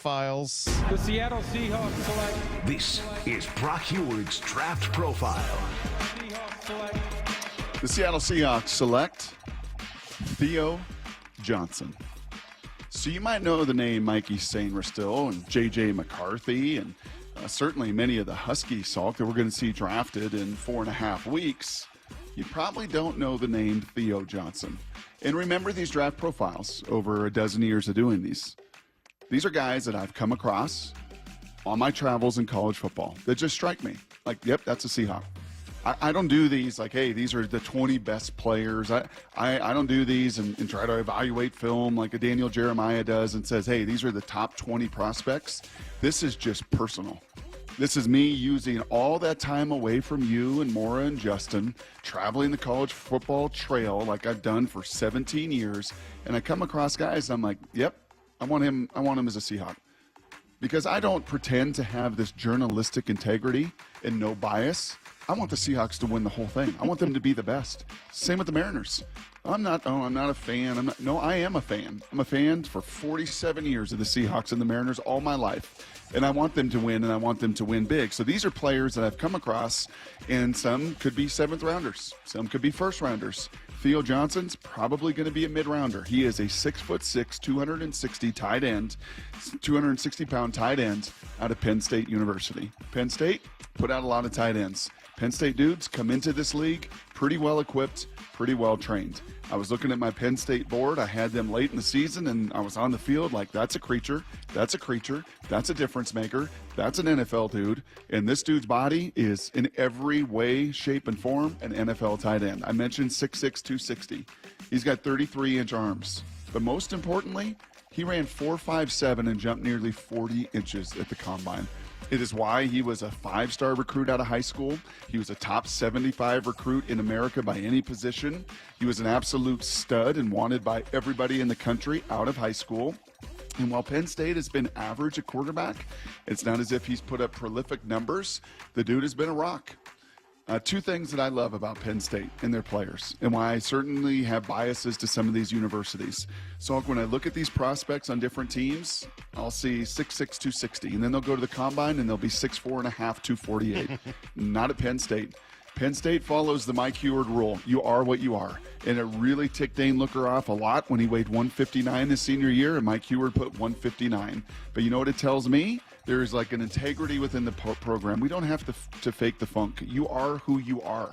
profiles. The Seattle Seahawks select. This is Brock Huard's Draft Profile. The Seattle Seahawks select Theo Johnson. So you might know the name Mikey Sainristil and J.J. McCarthy and certainly many of the Husky Salk that we're going to see drafted in 4.5 weeks. You probably don't know the name Theo Johnson. And remember these draft profiles over a dozen years of doing these. These are guys that I've come across on my travels in college football that just strike me. Like, yep, that's a Seahawk. I don't do these like, hey, these are the 20 best players. I don't do these and try to evaluate film like a Daniel Jeremiah does and says, hey, these are the top 20 prospects. This is just personal. This is me using all that time away from you and Maura and Justin, traveling the college football trail like I've done for 17 years. And I come across guys, I'm like, yep, I want him as a Seahawk. Because I don't pretend to have this journalistic integrity and no bias. I want the Seahawks to win the whole thing. I want them to be the best. Same with the Mariners. I'm not a fan. I am a fan. I'm a fan for 47 years of the Seahawks and the Mariners all my life. And I want them to win, and I want them to win big. So these are players that I've come across, and some could be 7th rounders. Some could be 1st rounders. Theo Johnson's probably going to be a mid-rounder. He is a 6'6", 260 tight end, 260-pound tight end out of Penn State University. Penn State put out a lot of tight ends. Penn State dudes come into this league pretty well equipped, pretty well trained. I was looking at my Penn State board. I had them late in the season, and I was on the field like, that's a creature, that's a difference maker, that's an NFL dude, and this dude's body is in every way, shape, and form an NFL tight end. I mentioned 6'6", 260. He's got 33-inch arms, but most importantly, he ran 4.57 and jumped nearly 40 inches at the combine. It is why he was a 5-star recruit out of high school. He was a top 75 recruit in America by any position. He was an absolute stud and wanted by everybody in the country out of high school. And while Penn State has been average at quarterback, it's not as if he's put up prolific numbers. The dude has been a rock. Two things that I love about Penn State and their players, and why I certainly have biases to some of these universities. So when I look at these prospects on different teams, I'll see 6'6", 260, and then they'll go to the combine and they'll be 6'4.5", 248. Not at Penn State. Penn State follows the Mike Huard rule. You are what you are. And it really ticked Dane Looker off a lot when he weighed 159 his senior year, and Mike Huard put 159. But you know what it tells me? There's like an integrity within the program. We don't have to fake the funk. You are who you are.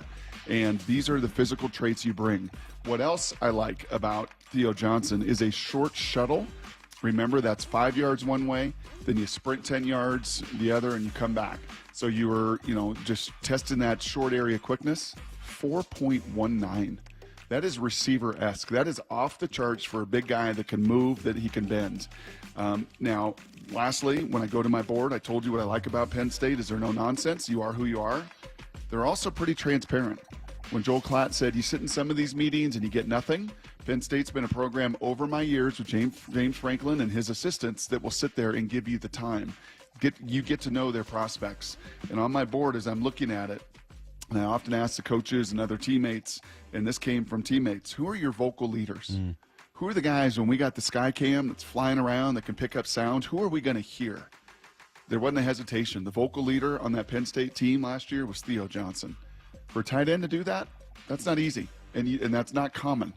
And these are the physical traits you bring. What else I like about Theo Johnson is a short shuttle. Remember, that's 5 yards one way, then you sprint 10 yards the other, and you come back. So you were, just testing that short area quickness. 4.19. That is receiver-esque. That is off the charts for a big guy that can move, that he can bend. Now, lastly, when I go to my board, I told you what I like about Penn State is they're no nonsense. You are who you are. They're also pretty transparent. When Joel Klatt said, you sit in some of these meetings and you get nothing, Penn State's been a program over my years with James Franklin and his assistants that will sit there and give you the time. You get to know their prospects. And on my board, as I'm looking at it, and I often ask the coaches and other teammates, and this came from teammates, who are your vocal leaders? Who are the guys when we got the sky cam that's flying around that can pick up sound? Who are we going to hear? There wasn't a hesitation. The vocal leader on that Penn State team last year was Theo Johnson. For a tight end to do that, that's not easy, and that's not common.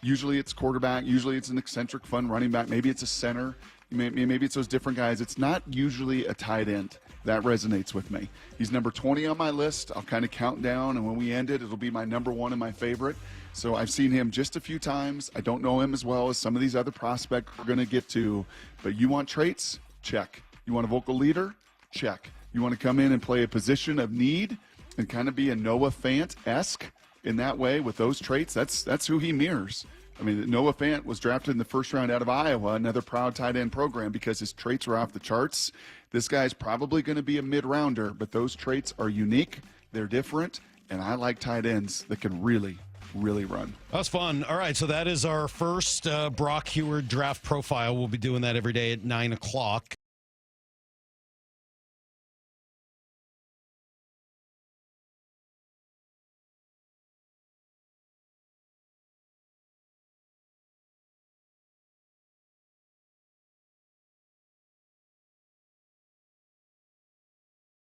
Usually it's quarterback. Usually it's an eccentric, fun running back. Maybe it's a center. Maybe it's those different guys. It's not usually a tight end. That resonates with me. He's number 20 on my list. I'll kind of count down, and when we end it, it'll be my number 1 and my favorite. So I've seen him just a few times. I don't know him as well as some of these other prospects we're going to get to. But you want traits? Check. You want a vocal leader? Check. You want to come in and play a position of need and kind of be a Noah Fant-esque in that way with those traits? That's who he mirrors. I mean, Noah Fant was drafted in the first round out of Iowa, another proud tight end program, because his traits were off the charts. This guy's probably going to be a mid-rounder, but those traits are unique. They're different, and I like tight ends that can really run. That was fun. All right, so that is our first Brock Huard draft profile. We'll be doing that every day at 9 o'clock.